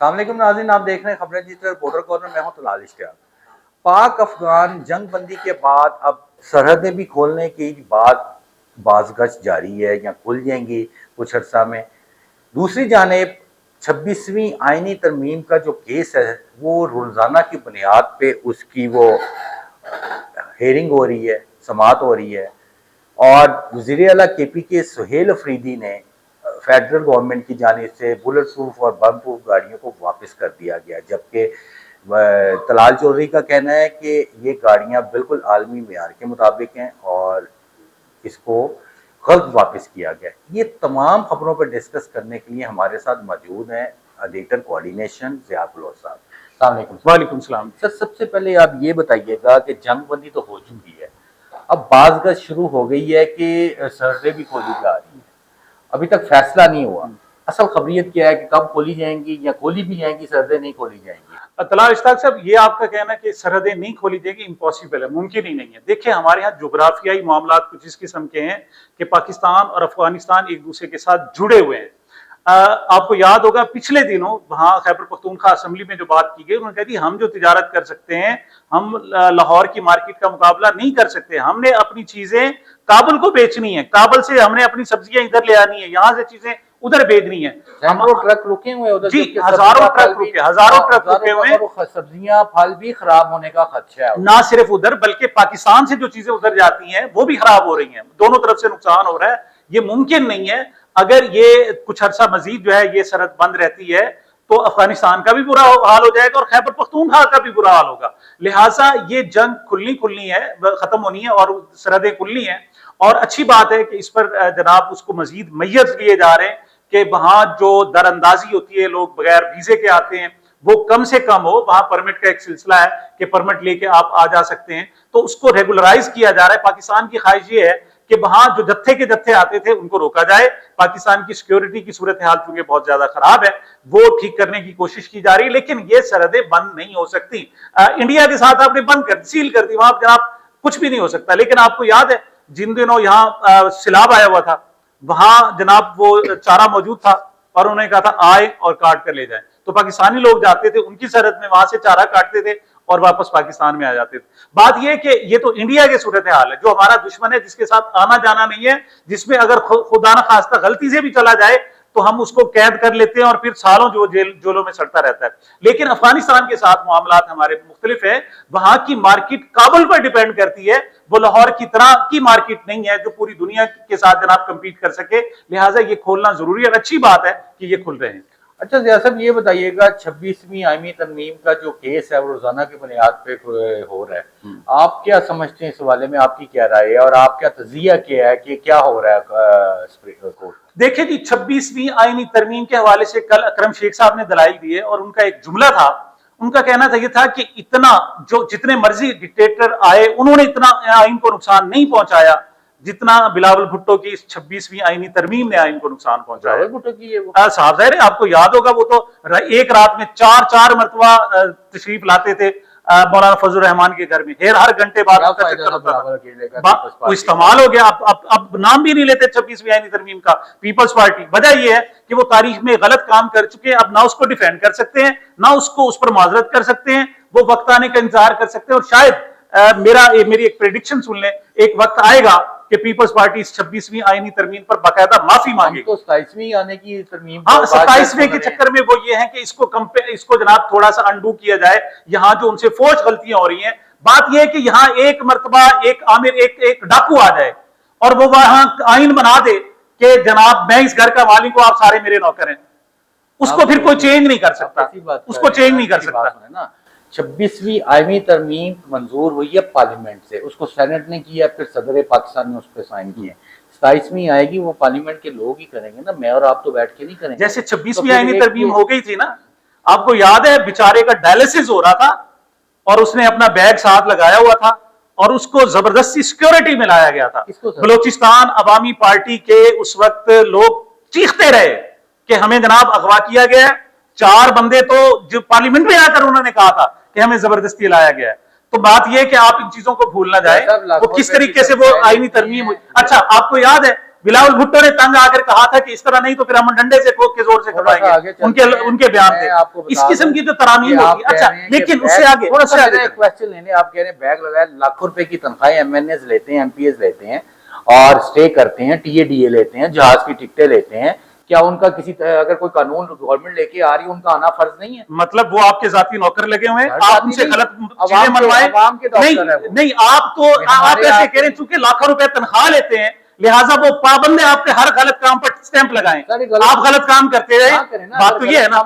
अस्सलामुअलैकुम नाज़रीन, आप देख रहे हैं खबरें डिजिटल रिपोर्टर कॉर्नर। मैं हूं तलाल इश्तियाक। पाक अफगान जंग बंदी के बाद अब सरहदें भी खोलने की बात बाज़गश जारी है या खुल जाएंगी कुछ अर्सा में। दूसरी जानेब 26वीं आईनी तरमीम का जो केस है वो रोज़ाना की बुनियाद पे उसकी वो हेयरिंग हो रही है, समाअत हो रही है। और वज़ीर आला KP के सुहेल अफरीदी ने फेडरल गवर्नमेंट की जानिब से बुलेट प्रूफ और बम प्रूफ गाड़ियों को वापस कर दिया गया, जबकि तलाल चौधरी का कहना है कि ये गाड़ियां बिल्कुल आलमी मेयार के मुताबिक हैं और इसको गलत वापस किया गया। ये तमाम खबरों पर डिस्कस करने के लिए हमारे साथ मौजूद हैं एडिटर कोऑर्डिनेशन ज़ियाउल हक साहब। अस्सलाम वालेकुम। वालेकुम सलाम। सर, सबसे पहले आप ये बताइएगा कि जंग बंदी तो हो चुकी है, अब बाज़गश शुरू हो गई है कि सरहदें भी खोली जा रही हैं, अभी तक फैसला नहीं हुआ। असल खबरियत क्या है कि कब खोली जाएंगी या खोली भी जाएंगी, सरहदें नहीं खोली जाएंगी? तलाल इश्तियाक साहब, ये आपका कहना कि सरहदें नहीं खोली जाएगी इम्पॉसिबल है, मुमकिन ही नहीं है। देखिए, हमारे यहाँ जोग्राफियाई मामला कुछ इस किस्म के हैं कि पाकिस्तान और अफगानिस्तान एक दूसरे के साथ जुड़े हुए हैं। आपको याद होगा पिछले दिनों वहां खैबर पख्तूनख्वा असेंबली में जो बात की गई, उन्होंने कहा थी हम जो तिजारत कर सकते हैं, हम लाहौर की मार्केट का मुकाबला नहीं कर सकते, हमने अपनी चीजें काबुल को बेचनी है, काबुल से हमने अपनी सब्जियां इधर ले आनी है, यहाँ से चीजें उधर भेजनी है। हमारे ट्रक रुके हुए उधर, जी, हजारों ट्रक रुके हुए हैं, सब्जियां फल भी खराब होने का खदशा है। ना सिर्फ उधर बल्कि पाकिस्तान से जो चीजें उधर जाती हैं वो भी खराब हो रही हैं, दोनों तरफ से नुकसान हो रहा है। ये मुमकिन नहीं है। अगर ये कुछ अर्सा मजीद जो है ये सरहद बंद रहती है तो अफगानिस्तान का भी बुरा हाल हो जाएगा और खैबर पख्तूनख्वा का भी बुरा हाल होगा। लिहाजा ये जंग खुलनी है, खत्म होनी है और सरहदें खुलनी है। और अच्छी बात है कि इस पर जनाब उसको मजीद मैयत किए जा रहे हैं कि वहां जो दरअंदाजी होती है, लोग बगैर वीजे के आते हैं, वो कम से कम हो। वहां परमिट का एक सिलसिला है कि परमिट लेके आप आ जा सकते हैं, तो उसको रेगुलराइज किया जा रहा है। पाकिस्तान की ख्वाहिश ये है कि वहां जो जत्थे के जत्थे आते थे उनको रोका जाए। पाकिस्तान की सिक्योरिटी की सूरत हाल चूंकि बहुत ज्यादा खराब है, वो ठीक करने की कोशिश की जा रही है, लेकिन ये सरहदें बंद नहीं हो सकती। इंडिया के साथ आपने बंद कर सील कर दी, वहां जनाब कुछ भी नहीं हो सकता। लेकिन आपको याद है जिन दिनों यहाँ सैलाब आया हुआ था, वहां जनाब वो चारा मौजूद था और उन्होंने कहा था आए और काट कर ले जाए, तो पाकिस्तानी लोग जाते थे उनकी सरहद में, वहां से चारा काटते थे और वापस पाकिस्तान में आ जाते थे। बात यह कि ये तो इंडिया के सूरत हाल है, जो हमारा दुश्मन है, जिसके साथ आना जाना नहीं है, जिसमें अगर खुदा न खास्ता गलती से भी चला जाए तो हम उसको कैद कर लेते हैं और फिर सालों जो जेलों में सड़ता रहता है। लेकिन अफगानिस्तान के साथ मामला हमारे मुख्तलिफ है। वहां की मार्केट काबुल पर डिपेंड करती है, वो लाहौर की तरह की मार्केट नहीं है जो पूरी दुनिया के साथ जनाब कंपीट कर सके। लिहाजा ये खोलना जरूरी है और अच्छी बात है कि ये खुल रहे हैं। अच्छा ज़िया साहब, ये बताइएगा 26वीं आईनी तरमीम का जो केस है वो रोजाना की बुनियाद पे हो रहा है, आप क्या समझते हैं इस हवाले में? आपकी क्या राय है और आपका तजिया क्या है कि क्या हो रहा है सुप्रीम कोर्ट? देखिए जी, 26वीं आईनी तरमीम के हवाले से कल अकरम शेख साहब ने दलाइल दिए और उनका एक जुमला था, उनका कहना था ये था कि इतना जो जितने मर्जी डिक्टेटर आए उन्होंने इतना आइन को नुकसान नहीं पहुंचाया जितना बिलावल भुट्टो की इस 26वीं आईनी तरमीम ने आइन को नुकसान पहुंचाया। भुट्टो की वो साहब ज़ाहिर है, आपको याद होगा वो तो एक रात में चार मरतबा तशरीफ लाते थे मौलाना फजल रहमान के घर में, हर घंटे बाद उनका चक्कर होता था। इस्तेमाल हो गया, अब नाम भी नहीं लेते 26वीं आईनी तरमीम का पीपल्स पार्टी। वजह यह है कि वो तारीख में गलत काम कर चुके हैं, अब ना उसको डिफेंड कर सकते हैं ना उसको उस पर माजरत कर सकते हैं। वो वक्त आने का इंतजार कर सकते हैं और शायद मेरी एक प्रेडिक्शन सुन लें, एक वक्त आएगा कि पीपल्स पार्टी इस 26वीं आईनी तरमीम पर बाकायदा माफी मांगेगी। तो 27वीं आने की तरमीम, हाँ, 27वें के चक्कर में वो ये है कि इसको जनाब थोड़ा सा अंडू किया जाए। यहाँ जो उनसे फौज गलतियां हो रही हैं, बात यह है कि यहाँ एक मरतबा एक आमिर एक डाकू आ जाए और वो वहां आइन बना दे कि जनाब मैं इस घर का मालिक हूं, आप सारे मेरे नौकर हैं, उसको फिर कोई चेंज नहीं कर सकता, उसको चेंज नहीं कर सकता। 26वीं आईनी तरमीम मंजूर हुई है पार्लियामेंट से, उसको सेनेट ने किया, फिर सदर पाकिस्तान ने उस पर साइन किए। 27वीं आएगी वो पार्लियामेंट के लोग ही करेंगे ना, मैं और आप तो बैठ के नहीं करेंगे। जैसे 26वीं आईनी तरमीम हो गई थी ना, आपको याद है बेचारे का डायलिसिस हो रहा था और उसने अपना बैग साथ लगाया हुआ था और उसको जबरदस्ती सिक्योरिटी में लाया गया था। बलोचिस्तान अवामी पार्टी के उस वक्त लोग चीखते रहे कि हमें जनाब अगवा किया गया है। 4 बंदे तो जो पार्लियामेंट में आकर उन्होंने कहा था कि हमें जबरदस्ती लाया गया है। तो बात यह है कि आप इन चीजों को भूल ना जाए, वो किस तरीके से वो आईनी तरमीम हुई। अच्छा, आपको याद है बिलावल भुट्टो ने तंग आकर कहा था कि इस तरह नहीं तो फिर हम डंडे से ठोक के जोर से करवाएंगे, उनके बयान थे। इस किस्म की तो तरामीम होती है। अच्छा, लेकिन उससे आगे क्वेश्चन लेने आप कह रहे हैं बैग लगाया, लाखों रुपए की तनख्वाहें एमएनएस लेते हैं, एमपीएस लेते हैं और स्टे करते हैं, टीएडीए लेते हैं, जहाज की टिकटें लेते हैं, क्या उनका किसी अगर कोई कानून गवर्नमेंट लेके आ रही है उनका आना फर्ज नहीं है? मतलब वो आपके जाती नौकर लगे हुए हैं, आप उनसे गलत चीजें मनवाएं? नहीं, आप तो आप ऐसे कह रहे हैं चूंकि लाखों रुपए तनख्वाह लेते हैं लिहाजा वो पाबंद है आपके हर गलत काम पर स्टैंप लगाएं। आप गलत काम करते रहे, बात तो ये है ना।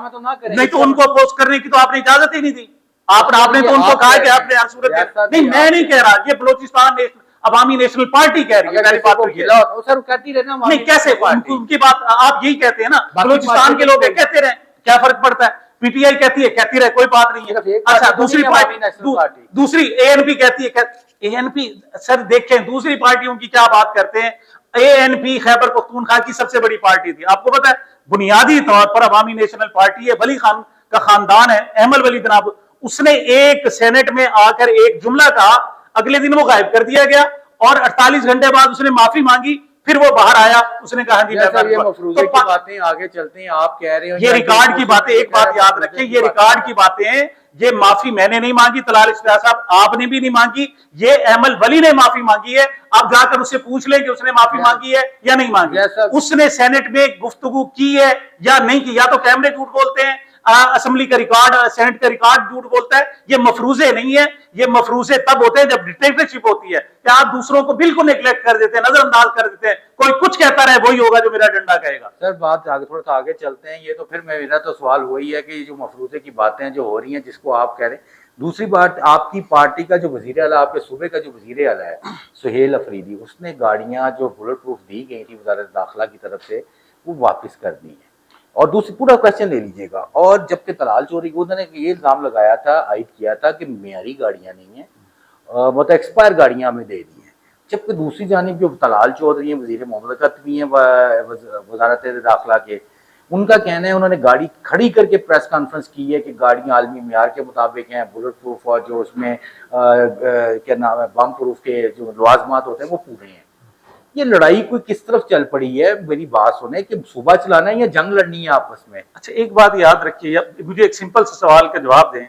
नहीं तो उनको अपोज करने की तो आपने इजाजत ही नहीं दी। आपने तो उनको कहा कि आपने हर सूरत नहीं, मैं नहीं कह रहा, ये बलोचिस्तान अवामी नेशनल पार्टी कह रही है। मेरी बात तो सर कहती रहना नहीं, कैसे उनकी बात आप यही कहते हैं ना, बलोचिस्तान के लोग कहते रहे, क्या फर्क पड़ता है? पीटीआई कहती है, कहती रहे, कोई बात नहीं है। अच्छा, दूसरी पार्टी, दूसरी एएनपी कहती है, एएनपी सर देखें दूसरी पार्टियों की क्या बात करते हैं। एएनपी खैबर पख्तूनख्वा की सबसे बड़ी पार्टी थी, आपको पता है। बुनियादी तौर पर अवामी नेशनल पार्टी है, वली खान का खानदान है, अहमद वली जनाब। उसने एक सेनेट में आकर एक जुमला कहा, अगले दिन वो गायब कर दिया गया और 48 घंटे बाद उसने माफी मांगी, फिर वो बाहर आया, उसने कहा जी ये मफरूजे की बातें आगे चलते हैं। आप कह रहे हो ये रिकॉर्ड की बातें, एक बात याद रखें, ये रिकॉर्ड की बातें हैं। ये माफी मैंने नहीं मांगी, तलाल इख्तियार साहब आपने भी नहीं मांगी, ये अहमद वली ने माफी मांगी है। आप जाकर उससे पूछ लें कि उसने माफी मांगी है या नहीं मांगी। उसने सेनेट में गुफ्तगू की है या नहीं की, या तो कैमरे झूठ बोलते हैं, असेंबली का रिकॉर्ड, सेनेट का रिकॉर्ड झूठ बोलता है। ये मफरूजे नहीं है, ये मफरूजे तब होते हैं जब डिक्टेटरशिप होती है कि आप दूसरों को बिल्कुल नेग्लेक्ट कर देते हैं, नजरअंदाज कर देते हैं। कोई कुछ कहता रहे वही होगा जो मेरा डंडा कहेगा। सर बात आगे थोड़ा सा आगे चलते हैं। ये तो फिर मेरा तो सवाल वही है कि जो मफरूजे की बातें जो हो रही हैं, जिसको आप कह रहे हैं, दूसरी बात आपकी पार्टी का जो वजीर आला, आपके सूबे का जो वजीर आला है सुहेल अफरीदी, उसने गाड़ियां जो बुलेट प्रूफ दी गई थी वजारत दाखिला की तरफ से वो वापस कर दी है। और दूसरी पूरा क्वेश्चन ले लीजिएगा। और जबकि तलाल चोरी को उन्होंने ये इल्ज़ाम लगाया था, आयद किया था कि मेयारी गाड़ियाँ नहीं हैं, मतलब एक्सपायर गाड़ियाँ हमें दे दी हैं। जबकि दूसरी जानिब जो तलाल चौधरी हैं, वज़ीर मुमलकत भी हैं वजारत दाखिला के, उनका कहना है उन्होंने गाड़ी खड़ी करके प्रेस कॉन्फ्रेंस की है कि गाड़ियाँ आलमी मेयार के मुताबिक हैं, बुलेट प्रूफ और जो उसमें क्या नाम है बम प्रूफ के जो लवाजमात होते हैं वो पूरे हैं। ये लड़ाई कोई किस तरफ चल पड़ी है? मेरी बात सुने कि सूबा चलाना है या जंग लड़नी है आपस में? अच्छा, एक बात याद रखिए, मुझे एक सिंपल सा सवाल का जवाब दें।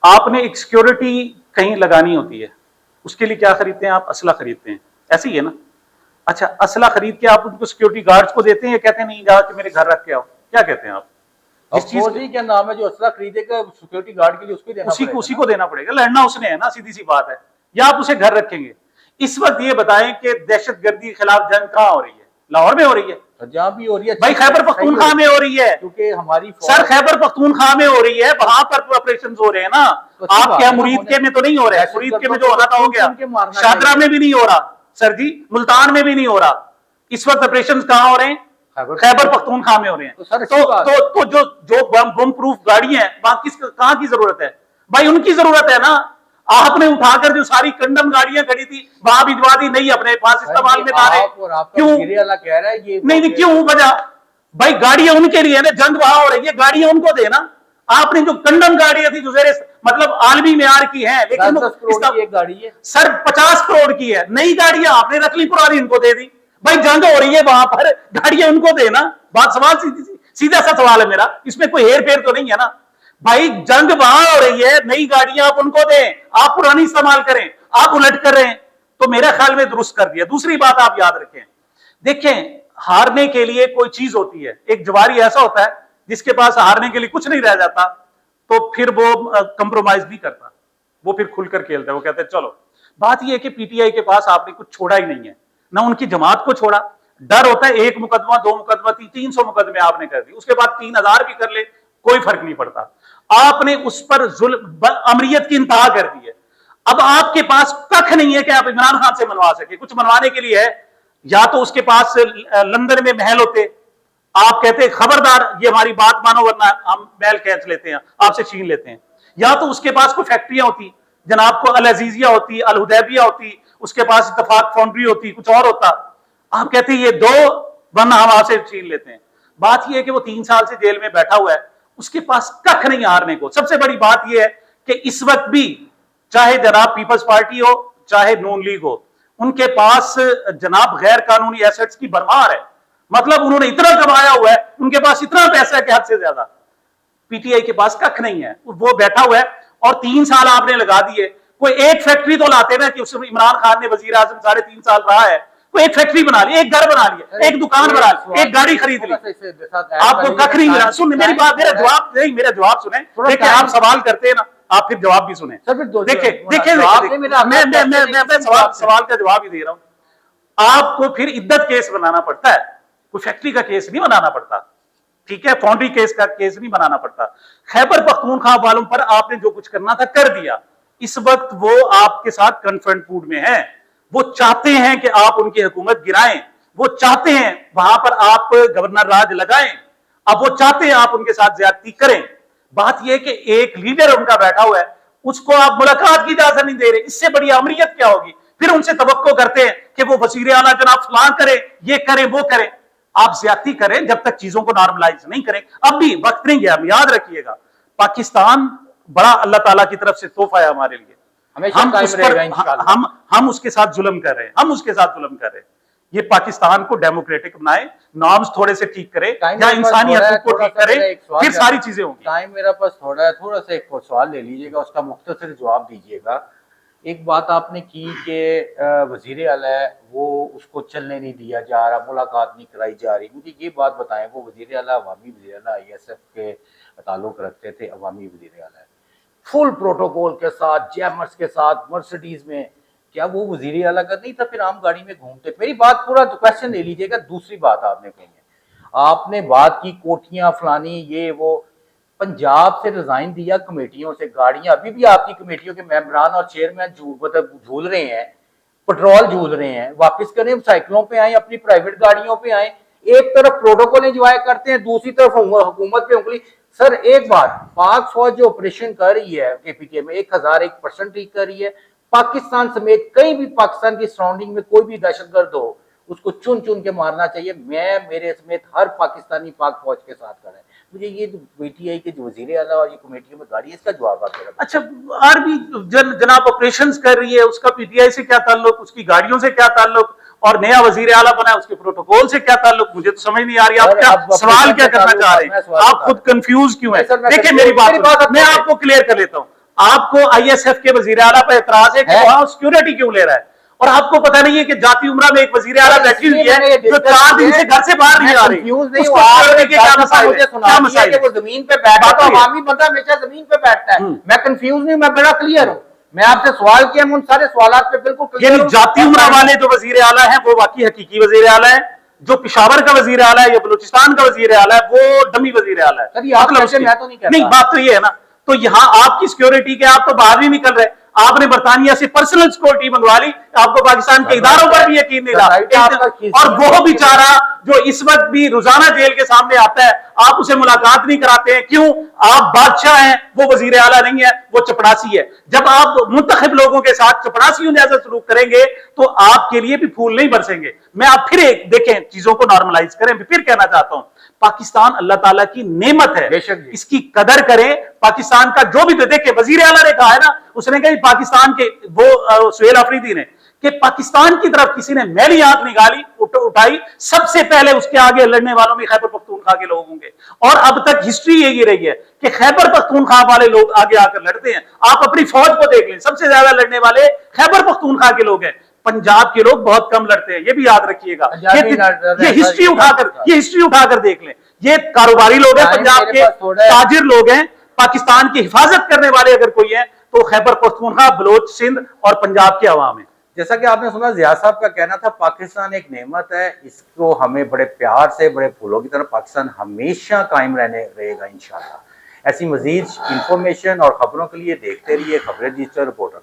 आपने एक सिक्योरिटी कहीं लगानी होती है, उसके लिए क्या खरीदते हैं आप? असला खरीदते हैं, ऐसे ही है ना। अच्छा, असला खरीद के आप उनको सिक्योरिटी गार्ड्स को देते हैं या कहते हैं नहीं जाके मेरे घर रख के आओ? क्या कहते हैं आप? इस चीज क्या नाम है जो असला खरीदेगा सिक्योरिटी गार्ड के लिए उसी को देना पड़ेगा। लड़ना उसने है ना, सीधी सी बात है। या आप उसे घर रखेंगे? इस वक्त ये बताएं कि दहशतगर्दी के खिलाफ जंग कहां हो रही है? लाहौर में हो रही है, जहां भी हो रही है भाई, खैबर पख्तूनख्वा में हो रही है, क्योंकि हमारी सर खैबर पख्तूनख्वा में हो रही है, वहां पर ऑपरेशन हो रहे हैं ना। आप क्या मुरीद के में तो नहीं हो रहे? मुरीद के में जो होना था हो गया, शादरा में भी नहीं हो रहा सर जी, मुल्तान में भी नहीं हो रहा। इस वक्त ऑपरेशन कहां हो रहे हैं? खैबर पख्तूनख्वा में हो रहे हैं। तो जो बम प्रूफ गाड़ी है वहां कहां की जरूरत है भाई? उनकी जरूरत है ना। आपने उठाकर जो सारी कंडम गाड़ियां खड़ी थी वहां भिजवा दी, नहीं अपने पास इस्तेमाल में ला रहे। क्यों कह रहा है ये नहीं, क्यों वजह? भाई गाड़ियां उनके लिए ना, जंग वहां हो रही है, गाड़ियां उनको देना। आपने जो कंडम गाड़ियां थी जो मतलब आलमी मेयार की है, लेकिन 10 करोड़ की एक गाड़ी है सर, 50 करोड़ की है। नई गाड़ियां आपने रख ली, पुरानी इनको दे दी। भाई जंग हो रही है वहां पर, गाड़ियां उनको देना। बात सवाल सीधा सा सवाल है मेरा, इसमें कोई हेर फेर तो नहीं है ना। भाई जंग वहां हो रही है, नई गाड़ियां आप उनको दें, आप पुरानी इस्तेमाल करें। आप उलट कर रहे हैं तो मेरे ख्याल में दुरुस्त कर दिया। दूसरी बात आप याद रखें, देखें हारने के लिए कोई चीज होती है। एक जवारी ऐसा होता है जिसके पास हारने के लिए कुछ नहीं रह जाता, तो फिर वो कंप्रोमाइज नहीं करता, वो फिर खुलकर खेलता है। वो कहते हैं चलो। बात यह है कि पीटीआई के पास आपने कुछ छोड़ा ही नहीं है, ना उनकी जमात को छोड़ा। डर होता है 1 मुकदमा 2 मुकदमा 300 मुकदमे आपने कर दी, उसके बाद 3000 भी कर ले, कोई फर्क नहीं पड़ता। आपने उस पर अमरियत की इंतहा कर दी है। अब आपके पास कख नहीं है कि आप इमरान खान से मनवा सके। कुछ मनवाने के लिए है, या तो उसके पास लंदन में महल होते, आप कहते खबरदार ये हमारी बात मानो वरना हम महल खींच लेते हैं, आपसे छीन लेते हैं। या तो उसके पास कोई फैक्ट्रियां होती, जनाब को अल अजीजिया होती, अल हुदैबिया होती, उसके पास इत्तेफाक फाउंड्री होती, कुछ और होता। आप कहते ये दो वरना हम आपसे छीन लेते हैं। बात यह है कि वो 3 साल से जेल में बैठा हुआ है, उसके पास कख नहीं हारने को। सबसे बड़ी बात यह है कि इस वक्त भी चाहे जनाब पीपल्स पार्टी हो चाहे नून लीग हो, उनके पास जनाब गैर कानूनी एसेट्स की भरमार है, मतलब उन्होंने इतना कमाया हुआ है, उनके पास इतना पैसा है कि हद से ज्यादा। पीटीआई के पास कख नहीं है, वो बैठा हुआ है और 3 साल आपने लगा दिए। कोई एक फैक्ट्री तो लाते ना, कि उसमें इमरान खान ने वजीर आजम 3.5 साल रहा है, कोई एक फैक्ट्री बना ली, एक घर बना लिया, एक दुकान बना ली, एक गाड़ी खरीद ली, आपको कख नहीं मिला। सुन मेरी बात, मेरा जवाब नहीं, मेरा जवाब सुने। देखिए आप सवाल करते हैं ना, आप फिर जवाब भी सुने। देखिए देखिए मैं सवाल का जवाब ही दे रहा हूं। आपको फिर इद्दत केस बनाना पड़ता है, कोई फैक्ट्री का केस नहीं बनाना पड़ता, ठीक है, फाउंड्री केस का केस नहीं बनाना पड़ता। खैबर पख्तूनख्वा वालों पर आपने जो कुछ करना था कर दिया। इस वक्त वो आपके साथ कन्फ्रंट फूड में है, वो चाहते हैं कि आप उनकी हुकूमत गिराएं, वो चाहते हैं वहां पर आप गवर्नर राज लगाएं, अब वो चाहते हैं आप उनके साथ ज्यादती करें। बात यह कि एक लीडर उनका बैठा हुआ है, उसको आप मुलाकात की इजाजत नहीं दे रहे, इससे बड़ी अमरियत क्या होगी? फिर उनसे तवक्को करते हैं कि वो वजीर आला जनाब फलां करें, ये करें, वो करें। आप ज्यादती करें जब तक चीजों को नॉर्मलाइज नहीं करें। अब भी वक्त नहीं गया, याद रखिएगा, पाकिस्तान बड़ा अल्लाह ताला की तरफ से तोहफा है हमारे लिए। हम उसके साथ जुल्म कर रहे हैं, हम उसके साथ जुल्म कर रहे हैं। ये पाकिस्तान को डेमोक्रेटिक बनाए, नॉर्म्स थोड़े से ठीक करे, या इंसानी हकूक को ठीक करे, फिर सारी चीजें होंगी। टाइम मेरा पास थोड़ा है, थोड़ा सा एक सवाल ले लीजिएगा, उसका मुख्तसर जवाब दीजिएगा। एक बात आपने की कि वजीर आला है वो उसको चलने नहीं दिया जा रहा, मुलाकात नहीं कराई जा रही। मुझे ये बात बताएं, वो वजीर आला अवामी वजीर आला ISF के ताल्लुक रखते थे, अवामी वजीर आला है, फुल प्रोटोकॉल के साथ, जैमर्स के साथ, मर्सिडीज में, क्या वो वजीर आला का नहीं था? फिर आम गाड़ी में घूमते। मेरी बात पूरा क्वेश्चन ले लीजिएगा। दूसरी बात आपने कही है, आपने बात की कोठियां फलानी ये वो, पंजाब से रिजाइन दिया, कमेटियों से गाड़ियां, अभी भी आपकी कमेटियों के मेंबरान और चेयरमैन झूल रहे हैं, पेट्रोल झूल रहे हैं। वापस करें, साइकिलों पे आए, अपनी प्राइवेट गाड़ियों पे आए। एक तरफ प्रोटोकॉल एंजॉय करते हैं, दूसरी तरफ हुकूमत पे उंगली। सर एक बात, पाक फौज जो ऑपरेशन कर रही है KPK में 1001% ठीक कर रही है। पाकिस्तान समेत कहीं भी पाकिस्तान की सराउंडिंग में कोई भी दहशतगर्द हो, उसको चुन चुन के मारना चाहिए। मैं मेरे समेत हर पाकिस्तानी पाक फौज के साथ खड़ा है। मुझे ये जो PTI के जो वजीर आला और ये कमेटियों में गाड़ी है, इसका जवाब आप देना। अच्छा, आर्मी जनाब ऑपरेशंस कर रही है, उसका PTI से क्या ताल्लुक, उसकी गाड़ियों से क्या ताल्लुक, और नया वजीर आला बना है उसके प्रोटोकॉल से क्या ताल्लुक? मुझे तो समझ नहीं आ रही, आप क्या सवाल क्या करना चाह रहे हैं? आप खुद कंफ्यूज क्यों है? देखिए मेरी बात मैं आपको क्लियर कर लेता हूँ। आपको ISF के वजीर आला पर एतराज है कि वहां सिक्योरिटी क्यों ले रहा है, और आपको पता नहीं है कि जाती उम्रा में एक वजीर आला बैठी हुई है जो 4 दिन से घर से बाहर नहीं आ रही। वो जमीन पे बैठा, तो अवामी बंदा हमेशा जमीन पे बैठता है। मैं कंफ्यूज नहीं, मैं बड़ा क्लियर हूँ। मैं आपसे सवाल किया, मैं उन सारे सवालात पे बिल्कुल क्लियर हूं। जाती उम्रा वाले जो वजीर आला है वो बाकी हकीकी वजीर आला है, जो पिशावर का वजीर आला है या बलूचिस्तान का वजीर आला है वो डमी वजीर आला है। मैं तो नहीं, बात तो ये है ना, तो यहाँ आपकी सिक्योरिटी के आप तो बाहर ही निकल रहे, आपने बरतानिया से पर्सनल सिक्योरिटी मंगवा ली, आपको पाकिस्तान के इदारों पर भी यकीन नहीं रहा। और वो बेचारा जो इस वक्त भी रोजाना जेल के सामने आता है, आप उसे मुलाकात नहीं कराते हैं, क्यों? आप बादशाह हैं, वो वजीर आला नहीं है, वो चपड़ासी है। जब आप मुंतखब लोगों के साथ चपड़ासी जैसा सलूक करेंगे तो आपके लिए भी फूल नहीं बरसेंगे। मैं आप फिर एक देखें, चीजों को नॉर्मलाइज करें। फिर कहना चाहता हूं, पाकिस्तान अल्लाह ताला की नेमत है, इसकी कदर करें। पाकिस्तान का जो भी, देखे वजीर आला ने कहा है ना, उसने कहा पाकिस्तान के वो सुहेल अफरीदी ने, कि पाकिस्तान की तरफ किसी ने मैली आंख निकाली उठाई, सबसे पहले उसके आगे लड़ने वालों में खैबर पख्तूनख्वा के लोग होंगे। और अब तक हिस्ट्री यही रही है कि खैबर पख्तूनख्वा वाले लोग आगे आकर लड़ते हैं। आप अपनी फौज को देख लें, सबसे ज्यादा लड़ने वाले खैबर पख्तूनख्वा के लोग हैं, पंजाब के लोग बहुत कम लड़ते हैं, ये भी याद रखिएगा। ये हिस्ट्री उठाकर देख लें। ये कारोबारी लोग हैं, पंजाब के ताजिर लोग हैं। पाकिस्तान की हिफाजत करने वाले अगर कोई है तो खैबर पख्तूनख्वा, बलोच, सिंध और पंजाब के अवाम है। जैसा कि आपने सुना, जिया साहब का कहना था पाकिस्तान एक नेमत है, इसको हमें बड़े प्यार से, बड़े फूलों की तरह पाकिस्तान हमेशा कायम रहेगा इंशाल्लाह। ऐसी मजीद इंफॉर्मेशन और खबरों के लिए देखते रहिए खबरें डिजिटल रिपोर्टर।